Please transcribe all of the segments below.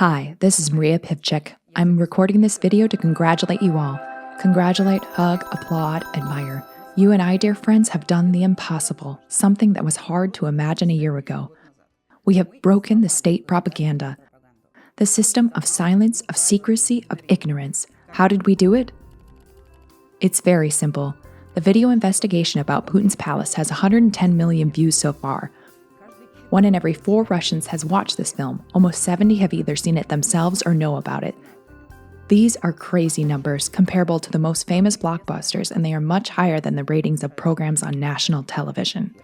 Hi, this is Maria Pevchikh. I'm recording this video to congratulate you all. Congratulate, hug, applaud, admire. You and I, dear friends, have done the impossible, something that was hard to imagine a year ago. We have broken the state propaganda, the system of silence, of secrecy, of ignorance. How did we do it? It's very simple. The video investigation about Putin's palace has 110 million views so far. 1 in every 4 Russians has watched this film. Almost 70 have either seen it themselves or know about it. These are crazy numbers, comparable to the most famous blockbusters, and they are much higher than the ratings of programs on national television.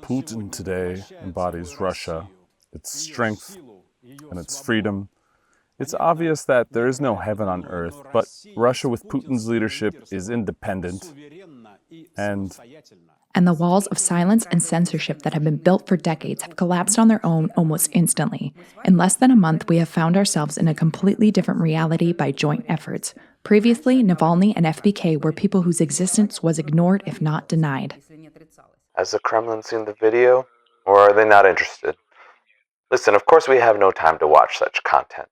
Putin today embodies Russia, its strength and its freedom. It's obvious that there is no heaven on earth, but Russia with Putin's leadership is independent And the walls of silence and censorship that have been built for decades have collapsed on their own almost instantly. In less than a month, we have found ourselves in a completely different reality by joint efforts. Previously, Navalny and FBK were people whose existence was ignored, if not denied. Has the Kremlin seen the video, or are they not interested? Listen, of course we have no time to watch such content.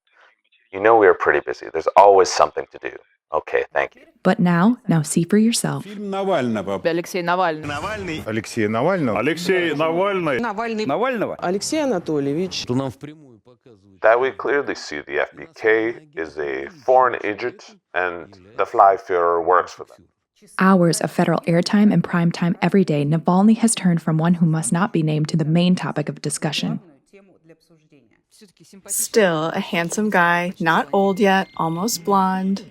You know we are pretty busy. There's always something to do. Okay, thank you. But now see for yourself. Alexei Navalny. Alexei Navalny. Alexei Navalny. Навального. Алексей Анатольевич. That we clearly see the FBK is a foreign agent and the Fly Führer works for them. Hours of federal airtime and prime time every day, Navalny has turned from one who must not be named to the main topic of discussion. Still a handsome guy, not old yet, almost blonde.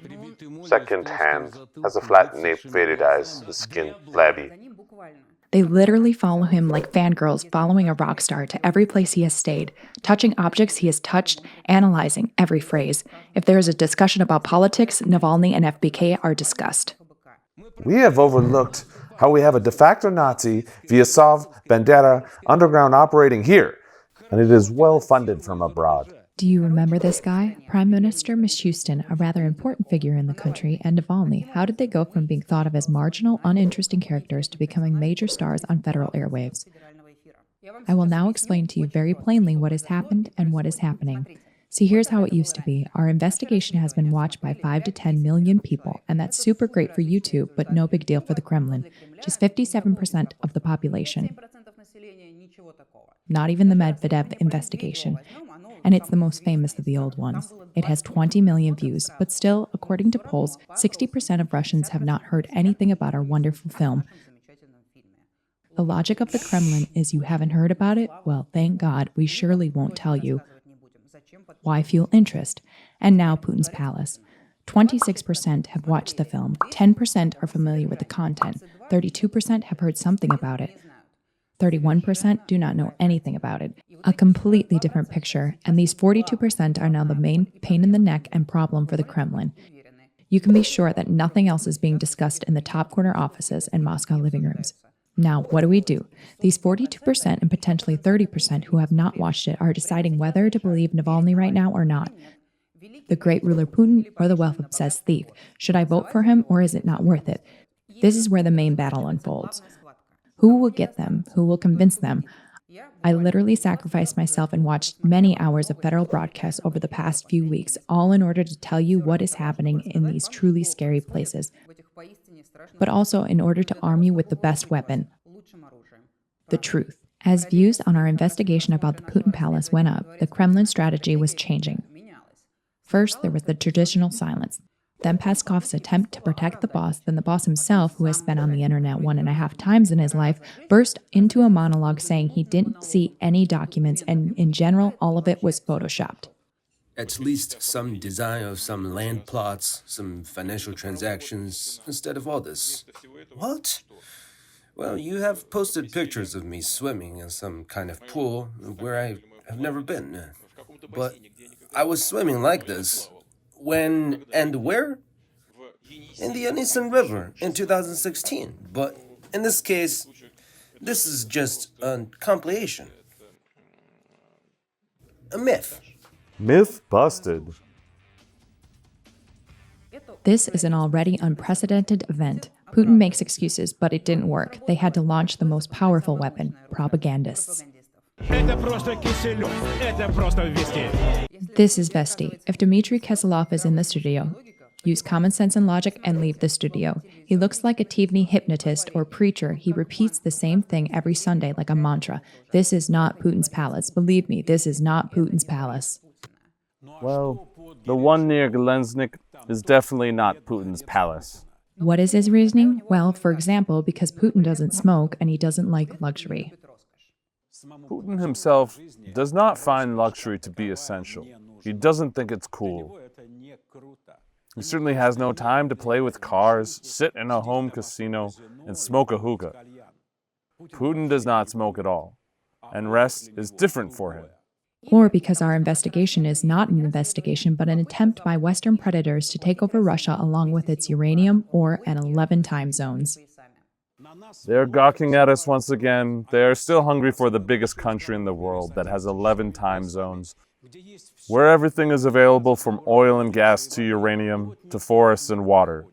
Second hand, has a flat nape, faded eyes, his skin flabby. They literally follow him like fangirls following a rock star to every place he has stayed, touching objects he has touched, analyzing every phrase. If there is a discussion about politics, Navalny and FBK are discussed. We have overlooked how we have a de facto Nazi, Vyazov, Bandera, underground operating here, and it is well funded from abroad. Do you remember this guy? Prime Minister Mishustin, a rather important figure in the country, and Navalny. How did they go from being thought of as marginal, uninteresting characters to becoming major stars on federal airwaves? I will now explain to you very plainly what has happened and what is happening. See, here's how it used to be. Our investigation has been watched by 5 to 10 million people, and that's super great for YouTube, but no big deal for the Kremlin. Just 57% of the population. Not even the Medvedev investigation. And it's the most famous of the old ones. It has 20 million views, but still, according to polls, 60% of Russians have not heard anything about our wonderful film. The logic of the Kremlin is you haven't heard about it? Well, thank God, we surely won't tell you. Why fuel interest? And now Putin's palace. 26% have watched the film, 10% are familiar with the content, 32% have heard something about it. 31% do not know anything about it. A completely different picture, and these 42% are now the main pain in the neck and problem for the Kremlin. You can be sure that nothing else is being discussed in the top corner offices and Moscow living rooms. Now, what do? These 42% and potentially 30% who have not watched it are deciding whether to believe Navalny right now or not. The great ruler Putin or the wealth-obsessed thief? Should I vote for him or is it not worth it? This is where the main battle unfolds. Who will get them? Who will convince them? I literally sacrificed myself and watched many hours of federal broadcasts over the past few weeks, all in order to tell you what is happening in these truly scary places, but also in order to arm you with the best weapon, the truth. As views on our investigation about the Putin palace went up, the Kremlin strategy was changing. First, there was the traditional silence. Then Peskov's attempt to protect the boss, then the boss himself, who has been on the internet 1.5 times in his life, burst into a monologue saying he didn't see any documents and, in general, all of it was photoshopped. At least some design of some land plots, some financial transactions, instead of all this. What? Well, you have posted pictures of me swimming in some kind of pool where I have never been. But I was swimming like this. When and where? In the Anisan River in 2016. But in this case, this is just a compilation. A myth. Myth busted. This is an already unprecedented event. Putin makes excuses, but it didn't work. They had to launch the most powerful weapon, propagandists. This is Vesti. If Dmitry Keselov is in the studio, use common sense and logic and leave the studio. He looks like a TV hypnotist or preacher. He repeats the same thing every Sunday like a mantra. This is not Putin's palace. Believe me, this is not Putin's palace. Well, the one near Gelensnik is definitely not Putin's palace. What is his reasoning? Well, for example, because Putin doesn't smoke and he doesn't like luxury. Putin himself does not find luxury to be essential. He doesn't think it's cool. He certainly has no time to play with cars, sit in a home casino, and smoke a hookah. Putin does not smoke at all, and rest is different for him. Or because our investigation is not an investigation, but an attempt by Western predators to take over Russia along with its uranium, ore, and 11 time zones. They're gawking at us once again. They are still hungry for the biggest country in the world that has 11 time zones, where everything is available from oil and gas to uranium to forests and water.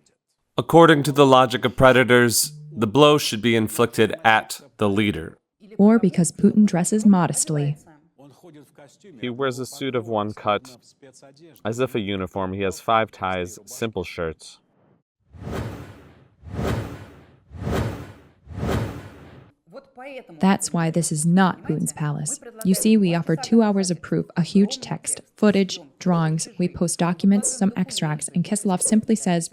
According to the logic of predators, the blow should be inflicted at the leader. Or because Putin dresses modestly. He wears a suit of one cut. As if a uniform, he has 5 ties, simple shirts. That's why this is not Putin's palace. You see, we offer 2 hours of proof, a huge text, footage, drawings. We post documents, some extracts, and Kislov simply says,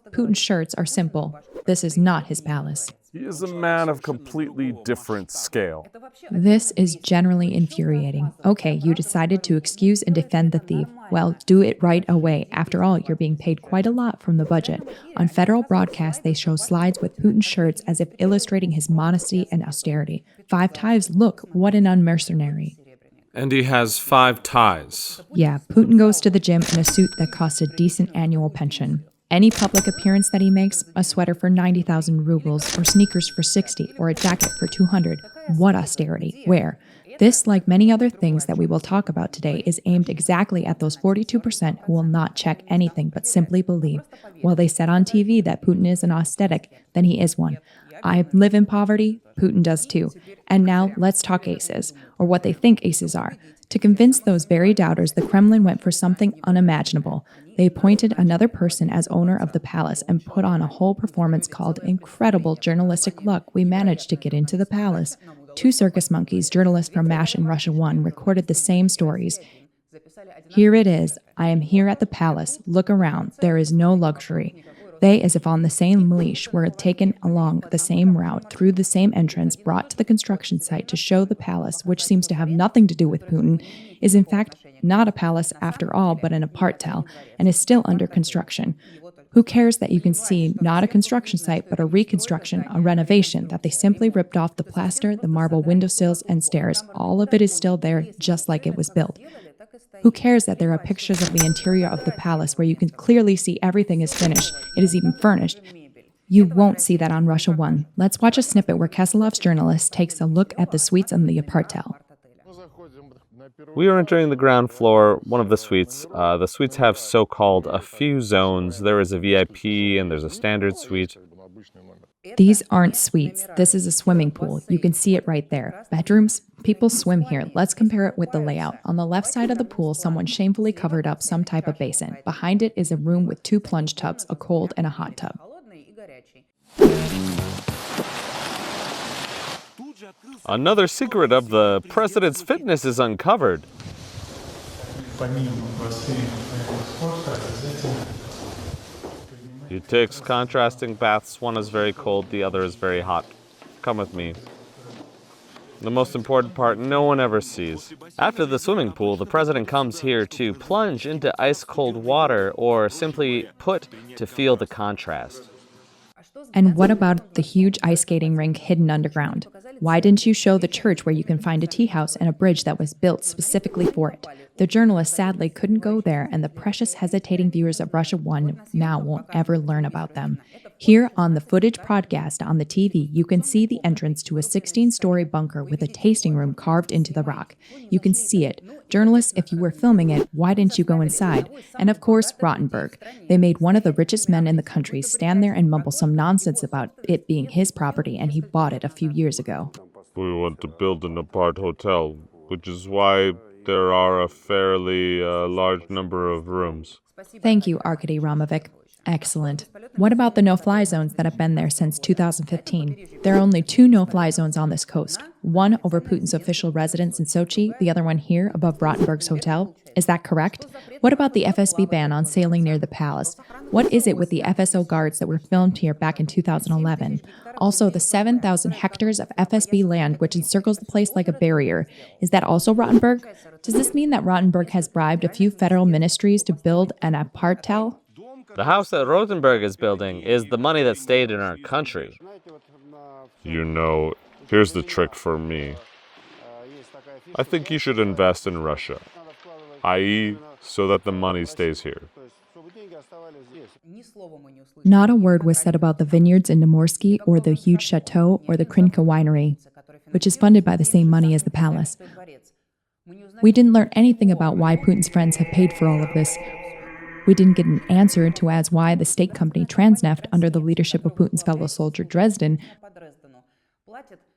Putin's shirts are simple. This is not his palace. He is a man of completely different scale. This is generally infuriating. Okay, you decided to excuse and defend the thief. Well, do it right away. After all, you're being paid quite a lot from the budget. On federal broadcasts, they show slides with Putin's shirts as if illustrating his modesty and austerity. 5 ties, look, what an unmercenary. And he has 5 ties. Yeah, Putin goes to the gym in a suit that costs a decent annual pension. Any public appearance that he makes, a sweater for 90,000 rubles, or sneakers for 60, or a jacket for 200. What austerity? Where? This, like many other things that we will talk about today, is aimed exactly at those 42% who will not check anything but simply believe. While they said on TV that Putin is an aesthetic, then he is one. I live in poverty, Putin does too. And now let's talk aces, or what they think aces are. To convince those very doubters, the Kremlin went for something unimaginable. They appointed another person as owner of the palace and put on a whole performance called Incredible Journalistic Luck. We managed to get into the palace. 2 circus monkeys, journalists from MASH and Russia 1, recorded the same stories. Here it is. I am here at the palace. Look around. There is no luxury. They, as if on the same leash, were taken along the same route, through the same entrance, brought to the construction site to show the palace, which seems to have nothing to do with Putin, is in fact not a palace after all, but an aparttel, and is still under construction. Who cares that you can see not a construction site, but a reconstruction, a renovation, that they simply ripped off the plaster, the marble windowsills and stairs. All of it is still there, just like it was built. Who cares that there are pictures of the interior of the palace where you can clearly see everything is finished, it is even furnished. You won't see that on Russia 1. Let's watch a snippet where Keselov's journalist takes a look at the suites on the aparttel. We are entering the ground floor, one of the suites. The suites have so-called a few zones. There is a VIP and there's a standard suite. These aren't suites. This is a swimming pool. You can see it right there. Bedrooms? People swim here. Let's compare it with the layout. On the left side of the pool, someone shamefully covered up some type of basin. Behind it is a room with 2 plunge tubs, a cold and a hot tub. Another secret of the president's fitness is uncovered. He takes contrasting baths. One is very cold, the other is very hot. Come with me. The most important part no one ever sees. After the swimming pool, the president comes here to plunge into ice-cold water, or simply put, to feel the contrast. And what about the huge ice skating rink hidden underground? Why didn't you show the church where you can find a tea house and a bridge that was built specifically for it? The journalist sadly couldn't go there, and the precious hesitating viewers of Russia 1 now won't ever learn about them. Here on the footage broadcast on the TV, you can see the entrance to a 16-story bunker with a tasting room carved into the rock. You can see it. Journalists, if you were filming it, why didn't you go inside? And of course, Rottenberg. They made one of the richest men in the country stand there and mumble some nonsense about it being his property, and he bought it a few years ago. We want to build an apart hotel. which is why there are a fairly large number of rooms. Thank you, Arkady Romovic. Excellent. What about the no-fly zones that have been there since 2015? There are only 2 no-fly zones on this coast. One over Putin's official residence in Sochi, the other one here above Rottenberg's hotel. Is that correct? What about the FSB ban on sailing near the palace? What is it with the FSO guards that were filmed here back in 2011? Also, the 7,000 hectares of FSB land which encircles the place like a barrier. Is that also Rottenberg? Does this mean that Rottenberg has bribed a few federal ministries to build an apartheid? The house that Rosenberg is building is the money that stayed in our country. You know, here's the trick for me. I think you should invest in Russia, i.e., so that the money stays here. Not a word was said about the vineyards in Namorsky or the huge chateau or the Krinka winery, which is funded by the same money as the palace. We didn't learn anything about why Putin's friends have paid for all of this. We didn't get an answer to as why the state company Transneft, under the leadership of Putin's fellow soldier Dresden,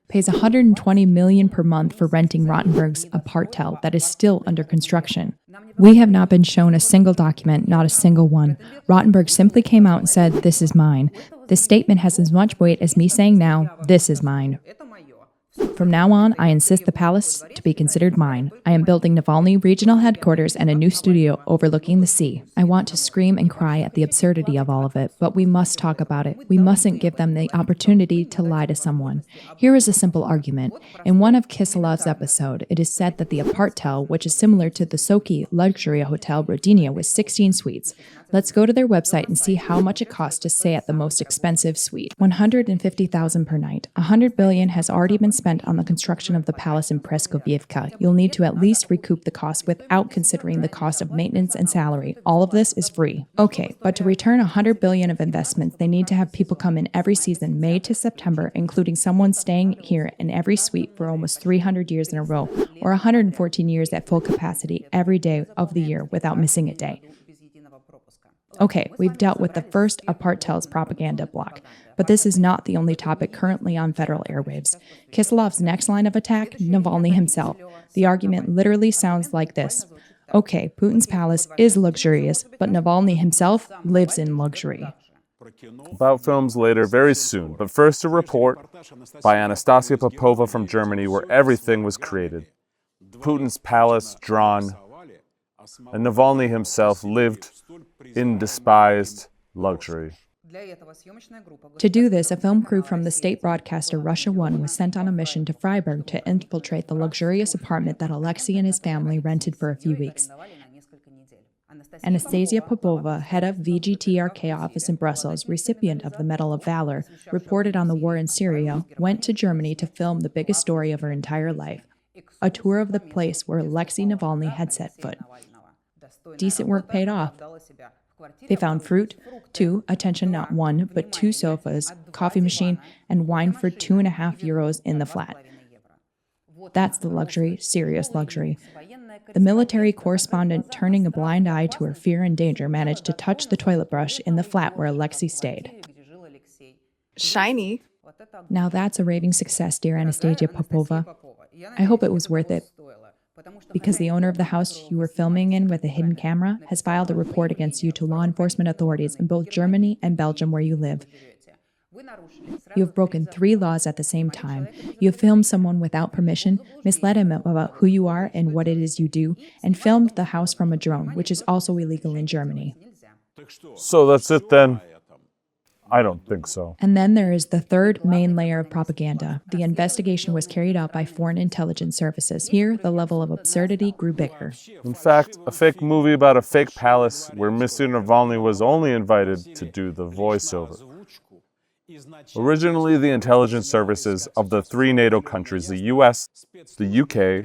pays $120 million per month for renting Rottenberg's apartheid that is still under construction. We have not been shown a single document, not a single one. Rottenberg simply came out and said, "This is mine." This statement has as much weight as me saying now, "This is mine." From now on, I insist the palace to be considered mine. I am building Navalny regional headquarters and a new studio overlooking the sea. I want to scream and cry at the absurdity of all of it, but we must talk about it. We mustn't give them the opportunity to lie to someone. Here is a simple argument. In one of Kiselov's episodes, it is said that the apartheid, which is similar to the Sochi luxury hotel Rodinia, with 16 suites. Let's go to their website and see how much it costs to stay at the most expensive suite. $150,000 per night. $100 billion has already been spent on the construction of the palace in Preskovievka. You'll need to at least recoup the cost without considering the cost of maintenance and salary. All of this is free. Okay, but to return $100 billion of investments, they need to have people come in every season, May to September, including someone staying here in every suite for almost 300 years in a row, or 114 years at full capacity every day of the year without missing a day. Okay, we've dealt with the first apartheid's propaganda block, but this is not the only topic currently on federal airwaves. Kiselov's next line of attack, Navalny himself. The argument literally sounds like this. Okay, Putin's palace is luxurious, but Navalny himself lives in luxury. About films later very soon, but first a report by Anastasia Popova from Germany where everything was created. Putin's palace drawn, and Navalny himself lived in despised luxury. To do this, a film crew from the state broadcaster Russia 1 was sent on a mission to Freiburg to infiltrate the luxurious apartment that Alexei and his family rented for a few weeks. Anastasia Popova, head of VGTRK office in Brussels, recipient of the Medal of Valor, reported on the war in Syria, went to Germany to film the biggest story of her entire life, a tour of the place where Alexei Navalny had set foot. Decent work paid off. They found fruit, 2, attention not 1, but 2 sofas, coffee machine, and wine for €2.50 in the flat. That's the luxury, serious luxury. The military correspondent, turning a blind eye to her fear and danger, managed to touch the toilet brush in the flat where Alexei stayed. Shiny. Now that's a raving success, dear Anastasia Popova. I hope it was worth it, because the owner of the house you were filming in with a hidden camera has filed a report against you to law enforcement authorities in both Germany and Belgium where you live. You have broken 3 laws at the same time. You have filmed someone without permission, misled him about who you are and what it is you do, and filmed the house from a drone, which is also illegal in Germany. So that's it then? I don't think so. And then there is the third main layer of propaganda. The investigation was carried out by foreign intelligence services. Here, the level of absurdity grew bigger. In fact, a fake movie about a fake palace where Mr. Navalny was only invited to do the voiceover. Originally, the intelligence services of the 3 NATO countries, the US, the UK,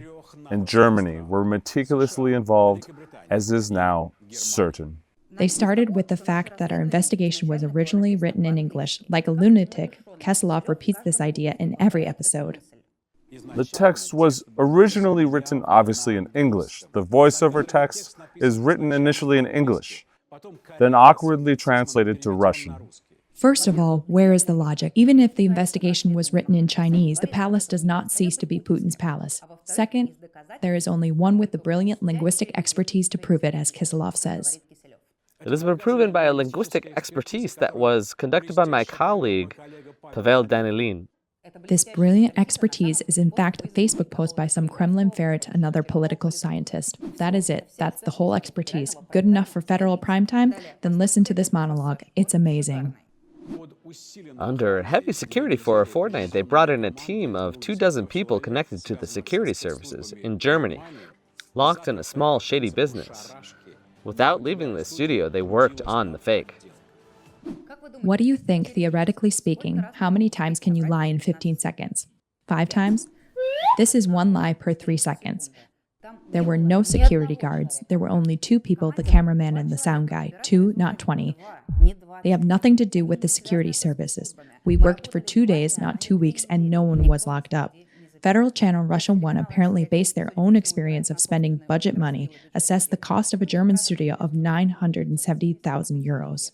and Germany, were meticulously involved, as is now certain. They started with the fact that our investigation was originally written in English. Like a lunatic, Kiselov repeats this idea in every episode. The text was originally written obviously in English. The voiceover text is written initially in English, then awkwardly translated to Russian. First of all, where is the logic? Even if the investigation was written in Chinese, the palace does not cease to be Putin's palace. Second, There is only one with the brilliant linguistic expertise to prove it, as Kiselov says. It has been proven by a linguistic expertise that was conducted by my colleague, Pavel Danilin. This brilliant expertise is in fact a Facebook post by some Kremlin ferret, another political scientist. That is it. That's the whole expertise. Good enough for federal primetime? Then listen to this monologue. It's amazing. Under heavy security for a fortnight, they brought in a team of 24 people connected to the security services in Germany, locked in a small, shady business. Without leaving the studio, they worked on the fake. What do you think, theoretically speaking, how many times can you lie in 15 seconds? 5 times? This is 1 lie per 3 seconds. There were no security guards. There were only 2 people, the cameraman and the sound guy. 2, not 20. They have nothing to do with the security services. We worked for 2 days, not 2 weeks, and no one was locked up. Federal channel Russia 1 apparently based their own experience of spending budget money, assessed the cost of a German studio of 970,000 euros.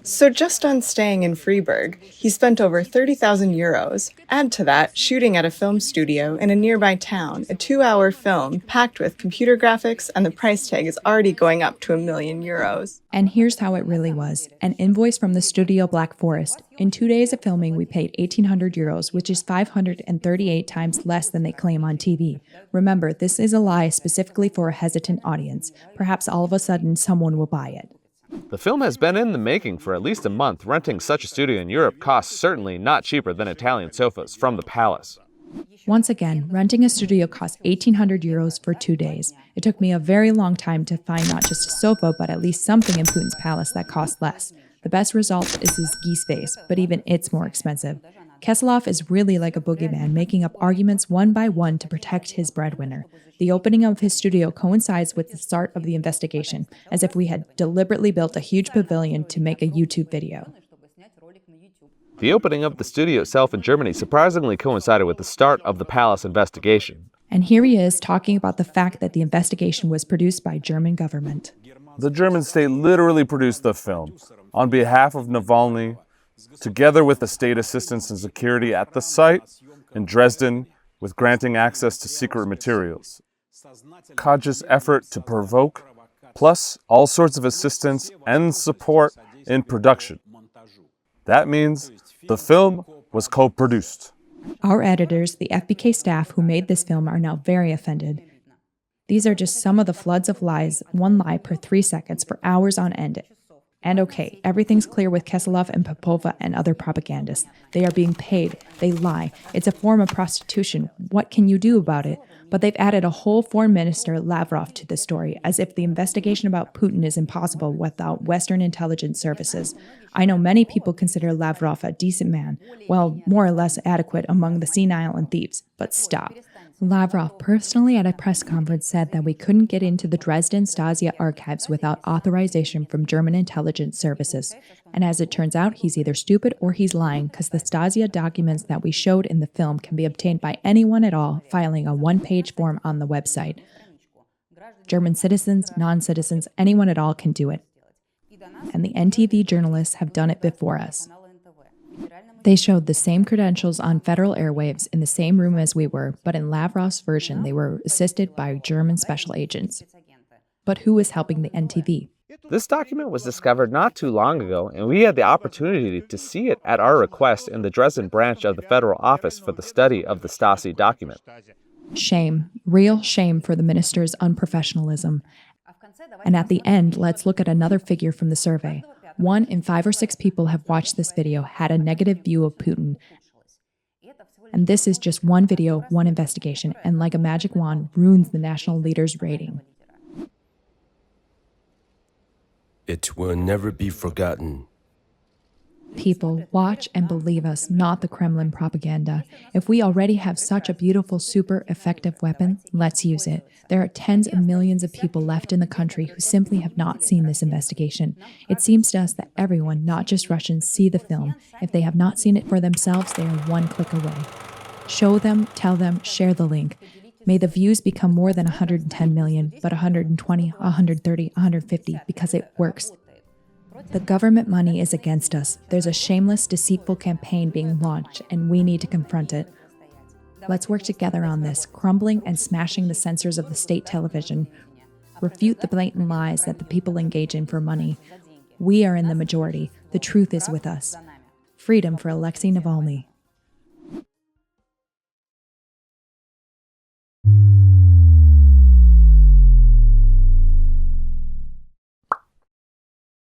So just on staying in Freiburg, he spent over 30,000 euros. Add to that, shooting at a film studio in a nearby town, a 2-hour film packed with computer graphics, and the price tag is already going up to €1 million. And here's how it really was. An invoice from the studio Black Forest. In 2 days of filming, we paid 1,800 euros, which is 538 times less than they claim on TV. Remember, this is a lie specifically for a hesitant audience. Perhaps all of a sudden someone will buy it. The film has been in the making for at least a month. Renting such a studio in Europe costs certainly not cheaper than Italian sofas from the palace. Once again, renting a studio cost 1,800 euros for 2 days. It took me a very long time to find not just a sofa, but at least something in Putin's palace that cost less. The best result is his geese face, but even it's more expensive. Kiselov is really like a boogeyman, making up arguments one by one to protect his breadwinner. The opening of his studio coincides with the start of the investigation, as if we had deliberately built a huge pavilion to make a YouTube video. The opening of the studio itself in Germany surprisingly coincided with the start of the palace investigation. And here he is talking about the fact that the investigation was produced by German government. The German state literally produced the film on behalf of Navalny, together with the state assistance and security at the site in Dresden, with granting access to secret materials. Conscious effort to provoke, plus all sorts of assistance and support in production. That means the film was co-produced. Our editors, the FBK staff who made this film, are now very offended. These are just some of the floods of lies, 1 lie per 3 seconds for hours on end. And okay, everything's clear with Kiselov and Popova and other propagandists. They are being paid. They lie. It's a form of prostitution. What can you do about it? But they've added a whole foreign minister, Lavrov, to the story, as if the investigation about Putin is impossible without Western intelligence services. I know many people consider Lavrov a decent man, well, more or less adequate among the senile and thieves. But stop. Lavrov personally at a press conference said that we couldn't get into the Dresden Stasi archives without authorization from German intelligence services. And as it turns out, he's either stupid or he's lying, because the Stasi documents that we showed in the film can be obtained by anyone at all filing a 1-page form on the website. German citizens, non-citizens, anyone at all can do it. And the NTV journalists have done it before us. They showed the same credentials on federal airwaves in the same room as we were, but in Lavrov's version, they were assisted by German special agents. But who was helping the NTV? This document was discovered not too long ago, and we had the opportunity to see it at our request in the Dresden branch of the Federal Office for the Study of the Stasi document. Shame, real shame for the minister's unprofessionalism. And at the end, let's look at another figure from the survey. 1 in 5 or 6 people have watched this video had a negative view of Putin. And this is just one video, one investigation, and like a magic wand, ruins the national leader's rating. It will never be forgotten. People, watch and believe us, not the Kremlin propaganda. If we already have such a beautiful, super effective weapon, let's use it. There are tens of millions of people left in the country who simply have not seen this investigation. It seems to us that everyone, not just Russians, see the film. If they have not seen it for themselves, they are 1 click away. Show them, tell them, share the link. May the views become more than 110 million, but 120, 130, 150, because it works. The government money is against us. There's a shameless, deceitful campaign being launched, and we need to confront it. Let's work together on this, crumbling and smashing the censors of the state television. Refute the blatant lies that the people engage in for money. We are in the majority. The truth is with us. Freedom for Alexei Navalny.